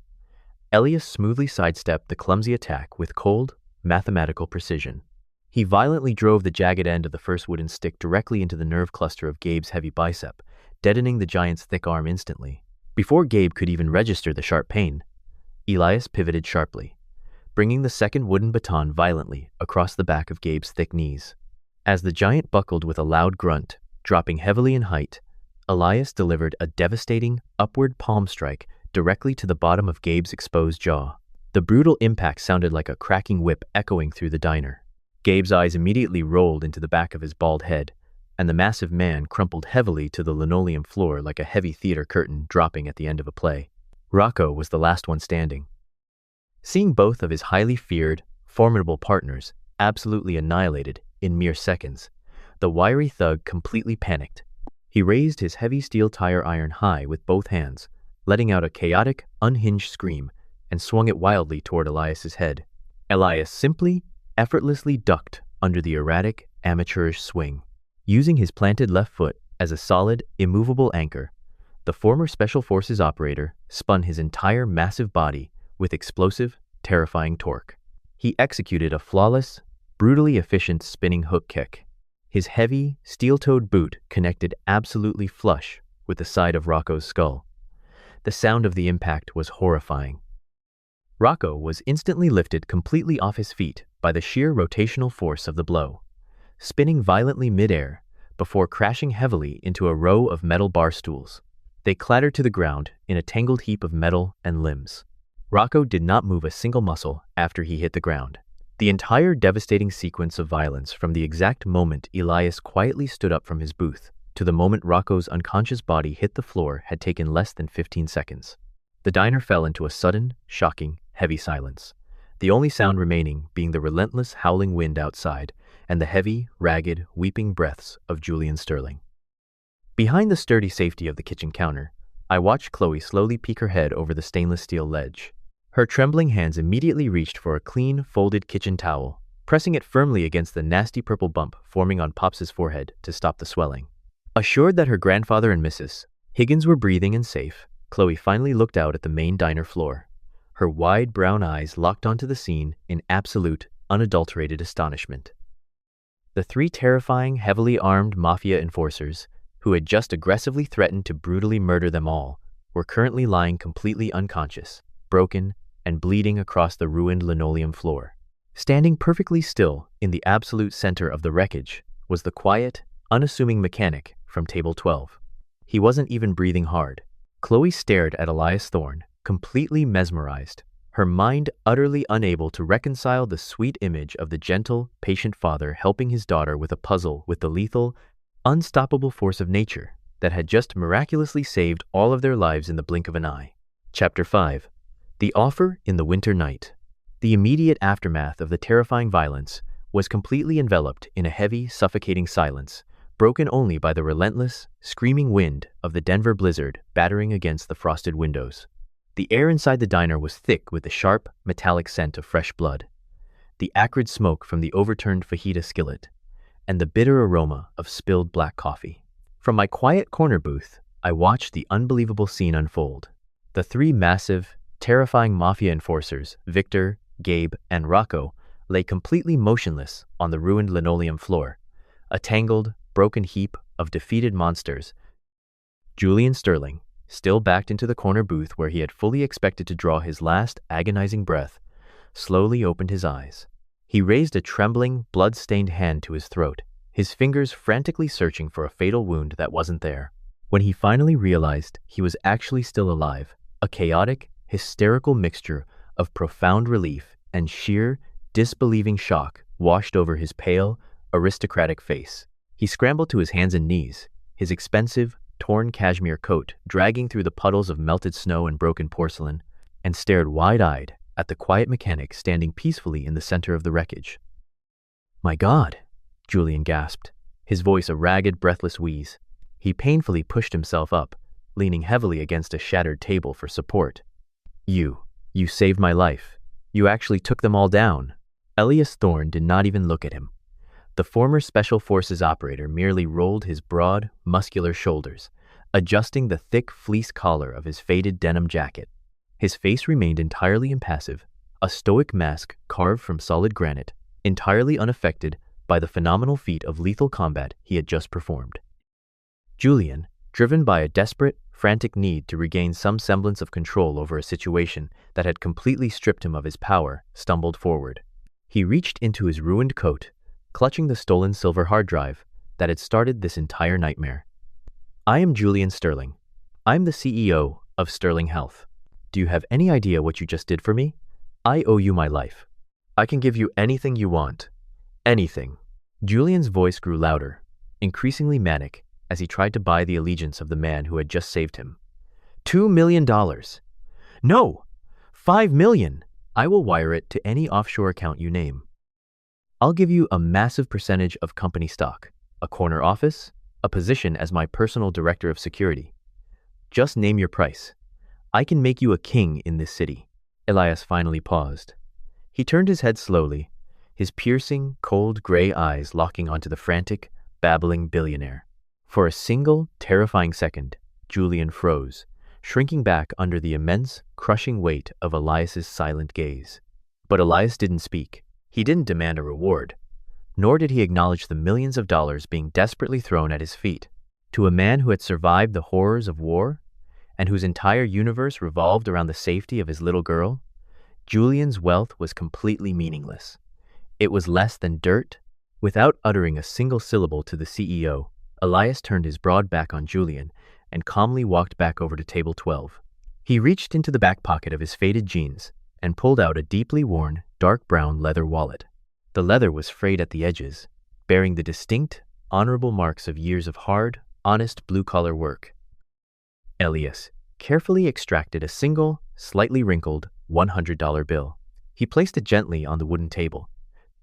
Elias smoothly sidestepped the clumsy attack with cold, mathematical precision. He violently drove the jagged end of the first wooden stick directly into the nerve cluster of Gabe's heavy bicep, deadening the giant's thick arm instantly. Before Gabe could even register the sharp pain, Elias pivoted sharply, bringing the second wooden baton violently across the back of Gabe's thick knees. As the giant buckled with a loud grunt, dropping heavily in height, Elias delivered a devastating, upward palm strike directly to the bottom of Gabe's exposed jaw. The brutal impact sounded like a cracking whip echoing through the diner. Gabe's eyes immediately rolled into the back of his bald head, and the massive man crumpled heavily to the linoleum floor like a heavy theater curtain dropping at the end of a play. Rocco was the last one standing. Seeing both of his highly feared, formidable partners absolutely annihilated in mere seconds, the wiry thug completely panicked. He raised his heavy steel tire iron high with both hands, letting out a chaotic, unhinged scream, and swung it wildly toward Elias's head. Elias simply, effortlessly ducked under the erratic, amateurish swing. Using his planted left foot as a solid, immovable anchor, the former Special Forces operator spun his entire massive body with explosive, terrifying torque. He executed a flawless, brutally efficient spinning hook kick. His heavy, steel-toed boot connected absolutely flush with the side of Rocco's skull. The sound of the impact was horrifying. Rocco was instantly lifted completely off his feet by the sheer rotational force of the blow, spinning violently mid-air before crashing heavily into a row of metal bar stools. They clattered to the ground in a tangled heap of metal and limbs. Rocco did not move a single muscle after he hit the ground. The entire devastating sequence of violence from the exact moment Elias quietly stood up from his booth to the moment Rocco's unconscious body hit the floor had taken less than 15 seconds. The diner fell into a sudden, shocking, heavy silence, the only sound remaining being the relentless howling wind outside and the heavy, ragged, weeping breaths of Julian Sterling. Behind the sturdy safety of the kitchen counter, I watched Chloe slowly peek her head over the stainless steel ledge. Her trembling hands immediately reached for a clean, folded kitchen towel, pressing it firmly against the nasty purple bump forming on Pops's forehead to stop the swelling. Assured that her grandfather and Mrs. Higgins were breathing and safe, Chloe finally looked out at the main diner floor. Her wide brown eyes locked onto the scene in absolute, unadulterated astonishment. The three terrifying, heavily armed Mafia enforcers, who had just aggressively threatened to brutally murder them all, were currently lying completely unconscious, broken, and bleeding across the ruined linoleum floor. Standing perfectly still in the absolute center of the wreckage was the quiet, unassuming mechanic from Table 12. He wasn't even breathing hard. Chloe stared at Elias Thorne, completely mesmerized, her mind utterly unable to reconcile the sweet image of the gentle, patient father helping his daughter with a puzzle with the lethal, unstoppable force of nature that had just miraculously saved all of their lives in the blink of an eye. Chapter 5. The Offer in the Winter Night. The immediate aftermath of the terrifying violence was completely enveloped in a heavy, suffocating silence, broken only by the relentless, screaming wind of the Denver blizzard battering against the frosted windows. The air inside the diner was thick with the sharp, metallic scent of fresh blood, the acrid smoke from the overturned fajita skillet, and the bitter aroma of spilled black coffee. From my quiet corner booth, I watched the unbelievable scene unfold. The three massive, terrifying Mafia enforcers, Victor, Gabe, and Rocco, lay completely motionless on the ruined linoleum floor, a tangled, broken heap of defeated monsters. Julian Sterling, still backed into the corner booth where he had fully expected to draw his last agonizing breath, slowly opened his eyes. He raised a trembling, blood-stained hand to his throat, his fingers frantically searching for a fatal wound that wasn't there. When he finally realized he was actually still alive, a chaotic, hysterical mixture of profound relief and sheer, disbelieving shock washed over his pale, aristocratic face. He scrambled to his hands and knees, his expensive, torn cashmere coat dragging through the puddles of melted snow and broken porcelain, and stared wide-eyed at the quiet mechanic standing peacefully in the center of the wreckage. "My God," Julian gasped, his voice a ragged, breathless wheeze. He painfully pushed himself up, leaning heavily against a shattered table for support. You saved my life. You actually took them all down." Elias Thorne did not even look at him. The former Special Forces operator merely rolled his broad, muscular shoulders, adjusting the thick fleece collar of his faded denim jacket. His face remained entirely impassive, a stoic mask carved from solid granite, entirely unaffected by the phenomenal feat of lethal combat he had just performed. Julian, driven by a desperate, frantic need to regain some semblance of control over a situation that had completely stripped him of his power, stumbled forward. He reached into his ruined coat, clutching the stolen silver hard drive that had started this entire nightmare. "I am Julian Sterling. I'm the CEO of Sterling Health. Do you have any idea what you just did for me? I owe you my life. I can give you anything you want. Anything." Julian's voice grew louder, increasingly manic, as he tried to buy the allegiance of the man who had just saved him. $2 million. No! $5 million. I will wire it to any offshore account you name. I'll give you a massive percentage of company stock, a corner office, a position as my personal director of security. Just name your price. I can make you a king in this city." Elias finally paused. He turned his head slowly, his piercing, cold gray eyes locking onto the frantic, babbling billionaire. For a single, terrifying second, Julian froze, shrinking back under the immense, crushing weight of Elias's silent gaze. But Elias didn't speak. He didn't demand a reward, nor did he acknowledge the millions of dollars being desperately thrown at his feet. To a man who had survived the horrors of war, and whose entire universe revolved around the safety of his little girl, Julian's wealth was completely meaningless. It was less than dirt. Without uttering a single syllable to the CEO, Elias turned his broad back on Julian and calmly walked back over to table 12. He reached into the back pocket of his faded jeans and pulled out a deeply worn, dark brown leather wallet. The leather was frayed at the edges, bearing the distinct, honorable marks of years of hard, honest blue-collar work. Elias carefully extracted a single, slightly wrinkled $100 bill. He placed it gently on the wooden table,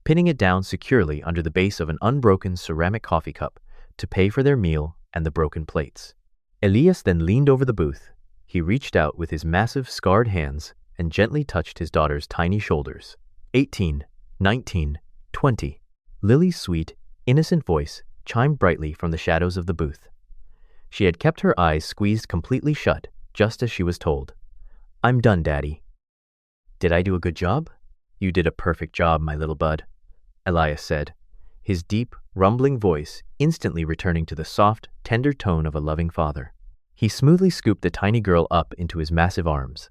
pinning it down securely under the base of an unbroken ceramic coffee cup to pay for their meal and the broken plates. Elias then leaned over the booth. He reached out with his massive, scarred hands and gently touched his daughter's tiny shoulders. 18, 19, 20. Lily's sweet, innocent voice chimed brightly from the shadows of the booth. She had kept her eyes squeezed completely shut, just as she was told. "I'm done, Daddy." "Did I do a good job?" "You did a perfect job, my little bud," Elias said, his deep, rumbling voice instantly returning to the soft, tender tone of a loving father. He smoothly scooped the tiny girl up into his massive arms,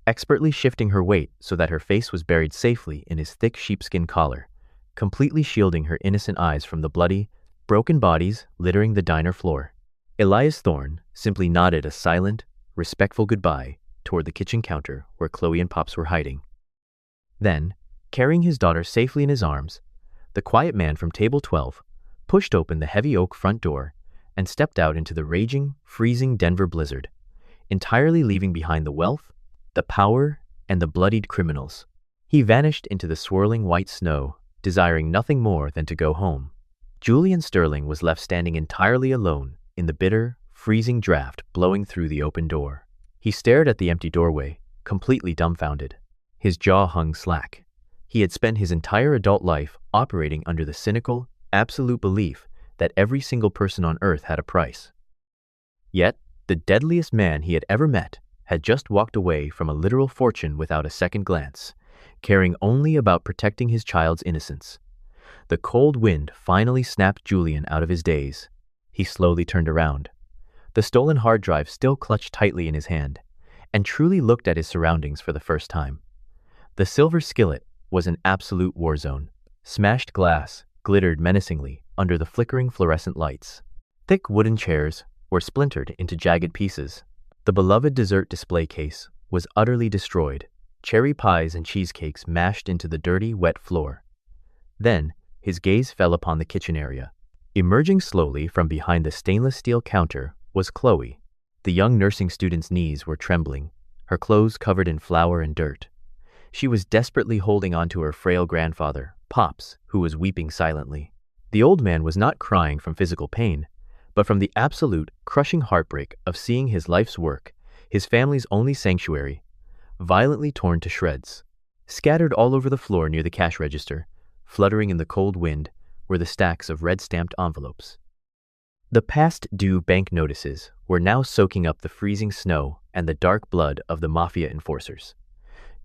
expertly shifting her weight so that her face was buried safely in his thick sheepskin collar, completely shielding her innocent eyes from the bloody, broken bodies littering the diner floor. Elias Thorne simply nodded a silent, respectful goodbye toward the kitchen counter where Chloe and Pops were hiding. Then, carrying his daughter safely in his arms, the quiet man from table 12 pushed open the heavy oak front door and stepped out into the raging, freezing Denver blizzard, entirely leaving behind the wealth, the power, and the bloodied criminals. He vanished into the swirling white snow, desiring nothing more than to go home. Julian Sterling was left standing entirely alone in the bitter, freezing draft blowing through the open door. He stared at the empty doorway, completely dumbfounded. His jaw hung slack. He had spent his entire adult life operating under the cynical, absolute belief that every single person on Earth had a price. Yet, the deadliest man he had ever met had just walked away from a literal fortune without a second glance, caring only about protecting his child's innocence. The cold wind finally snapped Julian out of his daze. He slowly turned around. The stolen hard drive still clutched tightly in his hand, and truly looked at his surroundings for the first time. The silver skillet was an absolute war zone. Smashed glass glittered menacingly under the flickering fluorescent lights. Thick wooden chairs were splintered into jagged pieces. The beloved dessert display case was utterly destroyed, cherry pies and cheesecakes mashed into the dirty, wet floor. Then, his gaze fell upon the kitchen area. Emerging slowly from behind the stainless steel counter was Chloe. The young nursing student's knees were trembling, her clothes covered in flour and dirt. She was desperately holding on to her frail grandfather, Pops, who was weeping silently. The old man was not crying from physical pain, but from the absolute, crushing heartbreak of seeing his life's work, his family's only sanctuary, violently torn to shreds. Scattered all over the floor near the cash register, fluttering in the cold wind, were the stacks of red-stamped envelopes. The past-due bank notices were now soaking up the freezing snow and the dark blood of the Mafia enforcers.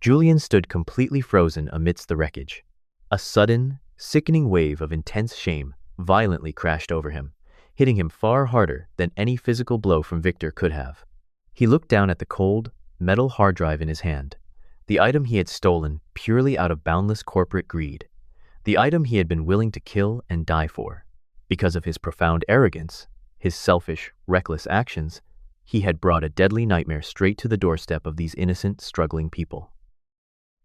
Julian stood completely frozen amidst the wreckage. A sudden, sickening wave of intense shame violently crashed over him, hitting him far harder than any physical blow from Victor could have. He looked down at the cold, metal hard drive in his hand, the item he had stolen purely out of boundless corporate greed, the item he had been willing to kill and die for. Because of his profound arrogance, his selfish, reckless actions, he had brought a deadly nightmare straight to the doorstep of these innocent, struggling people.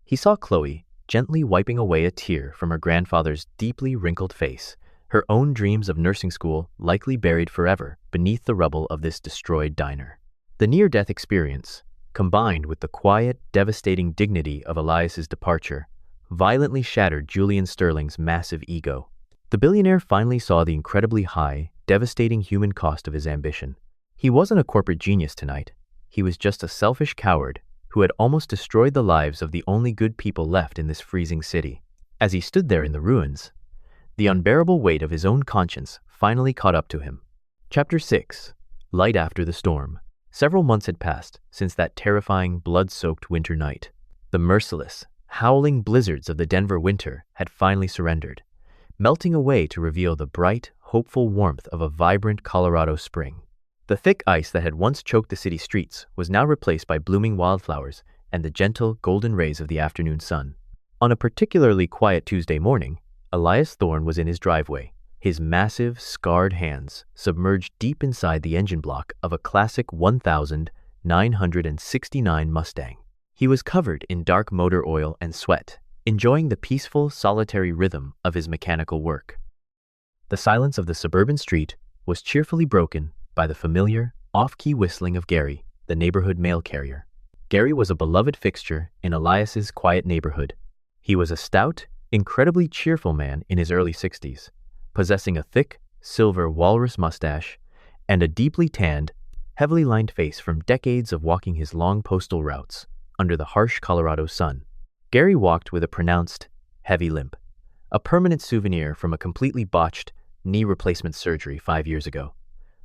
He saw Chloe gently wiping away a tear from her grandfather's deeply wrinkled face, her own dreams of nursing school likely buried forever beneath the rubble of this destroyed diner. The near-death experience, combined with the quiet, devastating dignity of Elias's departure, violently shattered Julian Sterling's massive ego. The billionaire finally saw the incredibly high, devastating human cost of his ambition. He wasn't a corporate genius tonight. He was just a selfish coward who had almost destroyed the lives of the only good people left in this freezing city. As he stood there in the ruins, the unbearable weight of his own conscience finally caught up to him. Chapter 6. Light After the Storm. Several months had passed since that terrifying, blood-soaked winter night. The merciless, howling blizzards of the Denver winter had finally surrendered, melting away to reveal the bright, hopeful warmth of a vibrant Colorado spring. The thick ice that had once choked the city streets was now replaced by blooming wildflowers and the gentle, golden rays of the afternoon sun. On a particularly quiet Tuesday morning, Elias Thorne was in his driveway, his massive, scarred hands submerged deep inside the engine block of a classic 1969 Mustang. He was covered in dark motor oil and sweat, enjoying the peaceful, solitary rhythm of his mechanical work. The silence of the suburban street was cheerfully broken by the familiar, off-key whistling of Gary, the neighborhood mail carrier. Gary was a beloved fixture in Elias's quiet neighborhood. He was a stout, incredibly cheerful man in his early 60s, possessing a thick, silver walrus mustache and a deeply tanned, heavily lined face from decades of walking his long postal routes under the harsh Colorado sun. Gary walked with a pronounced, heavy limp, a permanent souvenir from a completely botched knee replacement surgery 5 years ago,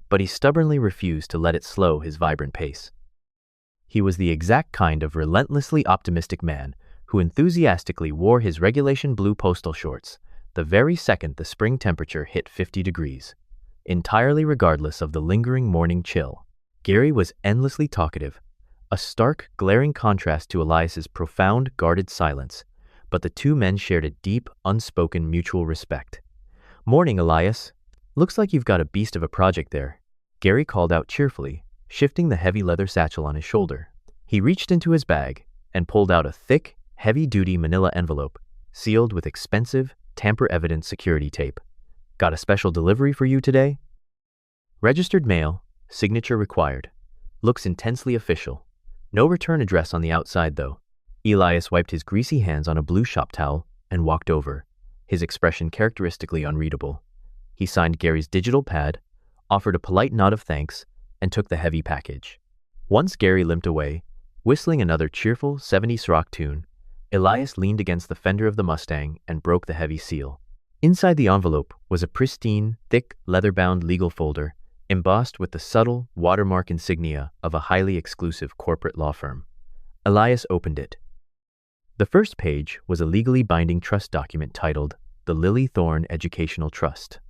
but he stubbornly refused to let it slow his vibrant pace. He was the exact kind of relentlessly optimistic man who enthusiastically wore his regulation blue postal shorts the very second the spring temperature hit 50 degrees. Entirely regardless of the lingering morning chill, Gary was endlessly talkative, a stark, glaring contrast to Elias's profound, guarded silence, but the two men shared a deep, unspoken mutual respect. "Morning, Elias. Looks like you've got a beast of a project there," Gary called out cheerfully, shifting the heavy leather satchel on his shoulder. He reached into his bag and pulled out a thick, heavy-duty manila envelope, sealed with expensive, tamper-evident security tape. "Got a special delivery for you today? Registered mail, signature required. Looks intensely official. No return address on the outside, though." Elias wiped his greasy hands on a blue shop towel and walked over, his expression characteristically unreadable. He signed Gary's digital pad, offered a polite nod of thanks, and took the heavy package. Once Gary limped away, Whistling another cheerful 70s rock tune, Elias leaned against the fender of the Mustang and broke the heavy seal. Inside the envelope was a pristine, thick, leather-bound legal folder, embossed with the subtle, watermark insignia of a highly exclusive corporate law firm. Elias opened it. The first page was a legally binding trust document titled the Lily Thorne Educational Trust.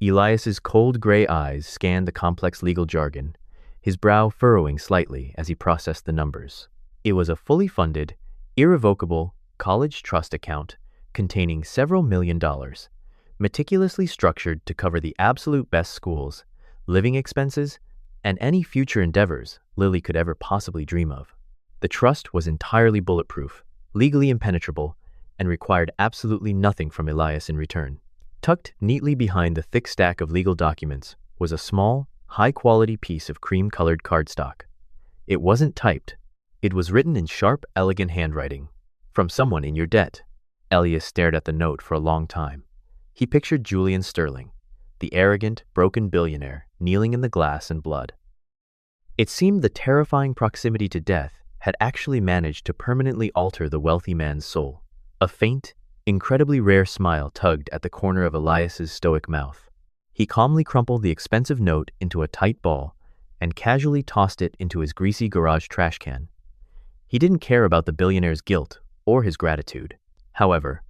Elias's cold gray eyes scanned the complex legal jargon, his brow furrowing slightly as he processed the numbers. It was a fully funded, irrevocable college trust account containing several $1,000,000, meticulously structured to cover the absolute best schools, living expenses, and any future endeavors Lily could ever possibly dream of. The trust was entirely bulletproof, legally impenetrable, and required absolutely nothing from Elias in return. Tucked neatly behind the thick stack of legal documents was a small, high-quality piece of cream-colored cardstock. It wasn't typed. It was written in sharp, elegant handwriting. From someone in your debt. Elias stared at the note for a long time. He pictured Julian Sterling, the arrogant, broken billionaire, kneeling in the glass and blood. It seemed the terrifying proximity to death had actually managed to permanently alter the wealthy man's soul. A faint, incredibly rare smile tugged at the corner of Elias's stoic mouth. He calmly crumpled the expensive note into a tight ball and casually tossed it into his greasy garage trash can. He didn't care about the billionaire's guilt or his gratitude. However,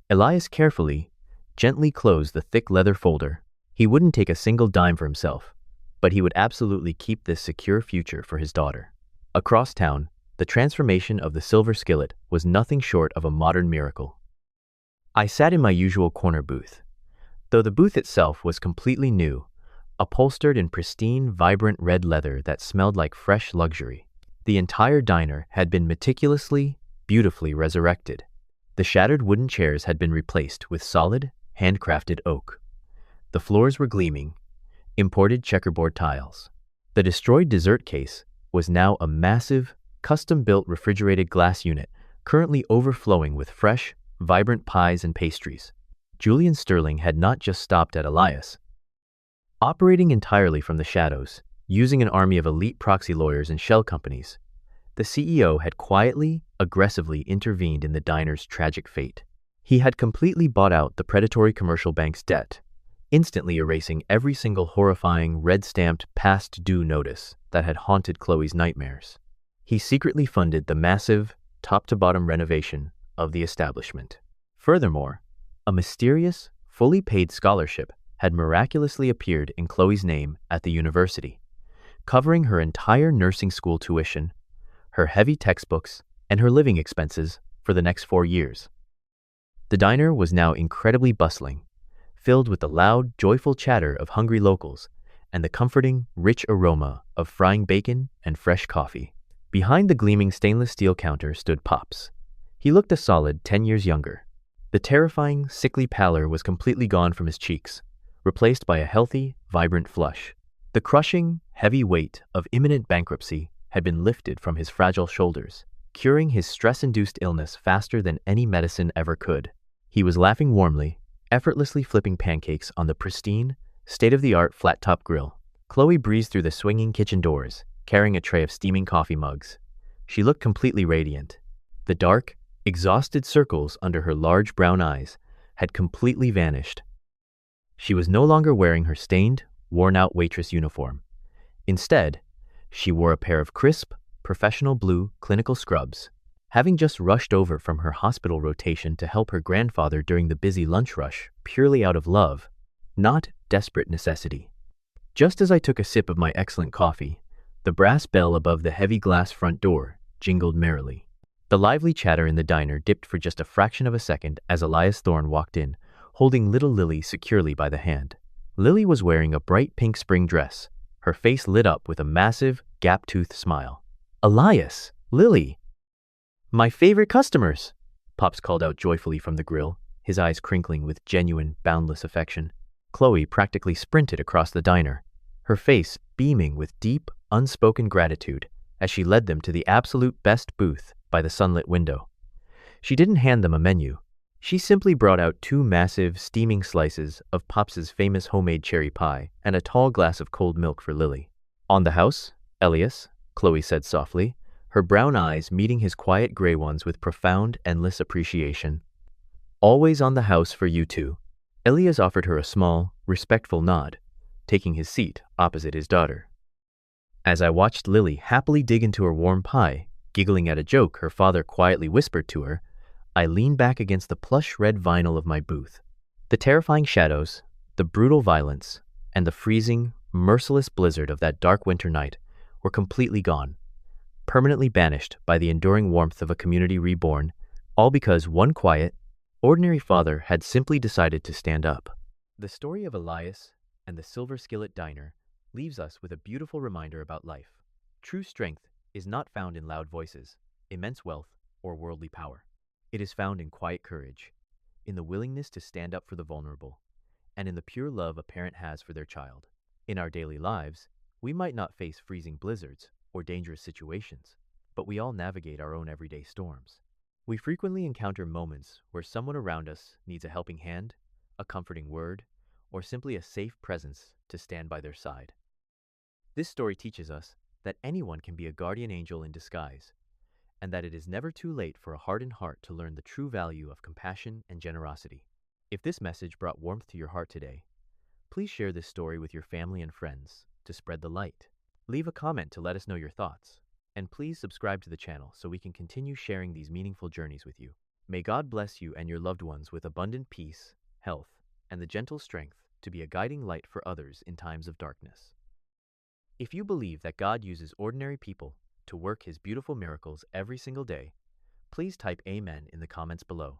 Elias carefully, gently closed the thick leather folder. He wouldn't take a single dime for himself, but he would absolutely keep this secure future for his daughter. Across town, the transformation of the silver skillet was nothing short of a modern miracle. I sat in my usual corner booth. Though the booth itself was completely new, upholstered in pristine, vibrant red leather that smelled like fresh luxury. The entire diner had been meticulously, beautifully resurrected. The shattered wooden chairs had been replaced with solid, handcrafted oak. The floors were gleaming, imported checkerboard tiles. The destroyed dessert case was now a massive, custom-built refrigerated glass unit currently overflowing with fresh, vibrant pies and pastries. Julian Sterling had not just stopped at Elias. Operating entirely from the shadows, using an army of elite proxy lawyers and shell companies, the CEO had quietly, aggressively intervened in the diner's tragic fate. He had completely bought out the predatory commercial bank's debt, instantly erasing every single horrifying red-stamped past due notice that had haunted Chloe's nightmares. He secretly funded the massive, top-to-bottom renovation of the establishment. Furthermore, a mysterious, fully paid scholarship had miraculously appeared in Chloe's name at the university, covering her entire nursing school tuition, her heavy textbooks, and her living expenses for the next 4 years. The diner was now incredibly bustling, filled with the loud, joyful chatter of hungry locals and the comforting, rich aroma of frying bacon and fresh coffee. Behind the gleaming stainless steel counter stood Pops. He looked a solid 10 years younger. The terrifying, sickly pallor was completely gone from his cheeks, replaced by a healthy, vibrant flush. The crushing, heavy weight of imminent bankruptcy had been lifted from his fragile shoulders, curing his stress-induced illness faster than any medicine ever could. He was laughing warmly, effortlessly flipping pancakes on the pristine, state-of-the-art flat-top grill. Chloe breezed through the swinging kitchen doors, carrying a tray of steaming coffee mugs. She looked completely radiant. The dark, exhausted circles under her large brown eyes had completely vanished. She was no longer wearing her stained, worn-out waitress uniform. Instead, she wore a pair of crisp, professional blue clinical scrubs, having just rushed over from her hospital rotation to help her grandfather during the busy lunch rush purely out of love, not desperate necessity. Just as I took a sip of my excellent coffee, the brass bell above the heavy glass front door jingled merrily. The lively chatter in the diner dipped for just a fraction of a second as Elias Thorne walked in, holding little Lily securely by the hand. Lily was wearing a bright pink spring dress, her face lit up with a massive, gap-toothed smile. "Elias! Lily! My favorite customers!" Pops called out joyfully from the grill, his eyes crinkling with genuine, boundless affection. Chloe practically sprinted across the diner, her face beaming with deep, unspoken gratitude as she led them to the absolute best booth by the sunlit window. She didn't hand them a menu. She simply brought out 2 massive, steaming slices of Pops's famous homemade cherry pie and a tall glass of cold milk for Lily. "On the house, Elias," Chloe said softly, her brown eyes meeting his quiet gray ones with profound, endless appreciation. Always on the house for you two. Elias offered her a small, respectful nod, taking his seat opposite his daughter. As I watched Lily happily dig into her warm pie, giggling at a joke her father quietly whispered to her, I leaned back against the plush red vinyl of my booth. The terrifying shadows, the brutal violence, and the freezing, merciless blizzard of that dark winter night were completely gone, permanently banished by the enduring warmth of a community reborn, all because one quiet, ordinary father had simply decided to stand up. The story of Elias and the Silver Skillet Diner leaves us with a beautiful reminder about life. True strength is not found in loud voices, immense wealth, or worldly power. It is found in quiet courage, in the willingness to stand up for the vulnerable, and in the pure love a parent has for their child. In our daily lives, we might not face freezing blizzards or dangerous situations, but we all navigate our own everyday storms. We frequently encounter moments where someone around us needs a helping hand, a comforting word, or simply a safe presence to stand by their side. This story teaches us that anyone can be a guardian angel in disguise, and that it is never too late for a hardened heart to learn the true value of compassion and generosity. If this message brought warmth to your heart today, please share this story with your family and friends to spread the light. Leave a comment to let us know your thoughts, and please subscribe to the channel so we can continue sharing these meaningful journeys with you. May God bless you and your loved ones with abundant peace, health, and the gentle strength to be a guiding light for others in times of darkness. If you believe that God uses ordinary people to work His beautiful miracles every single day, please type Amen in the comments below.